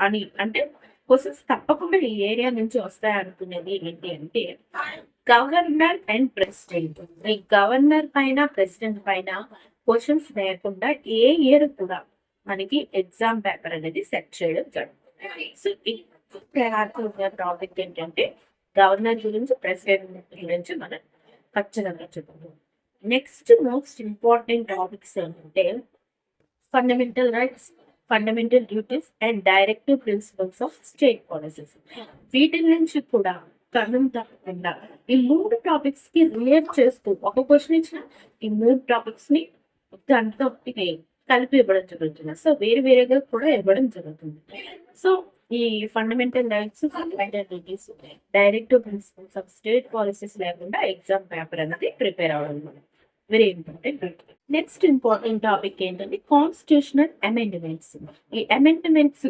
అని అంటే క్వశ్చన్స్ తప్పకుండా ఈ ఏరియా నుంచి వస్తాయి అనుకునేది ఏంటి అంటే గవర్నర్ అండ్ ప్రెసిడెంట్. ఈ గవర్నర్ పైన ప్రెసిడెంట్ పైన క్వశ్చన్స్ లేకుండా ఏ ఇయర్ కూడా మనకి ఎగ్జామ్ పేపర్ అనేది సెట్ చేయడం జరుగుతుంది. సో ప్రయారిటీ టాపిక్ ఏంటంటే గవర్నర్ గురించి ప్రెసిడెంట్ గురించి మనం ఖచ్చితంగా చెప్పుకుంటాం. నెక్స్ట్ మోస్ట్ ఇంపార్టెంట్ టాపిక్స్ ఏంటంటే fundamental rights, fundamental duties and directive principles of state policies. వీటి నుంచి కూడా క్రమం తప్పకుండా ఈ 3 టాపిక్స్ కి రిలేట్ చేస్తూ ఒక క్వశ్చన్ ఇచ్చిన ఈ 3 టాపిక్స్ ని దాంతో కలిపి ఇవ్వడం జరుగుతుంది. సో వేరుగా కూడా ఇవ్వడం జరుగుతుంది. సో ఈ fundamental rights, fundamental duties, directive principles of state policies లేకుండా ఎగ్జామ్ పేపర్ అనేది ప్రిపేర్ అవ్వడం very important. Next important topic ఏంటంటే కాన్స్టిట్యూషనల్ అమెండ్మెంట్స్. ఈ అమెండ్మెంట్స్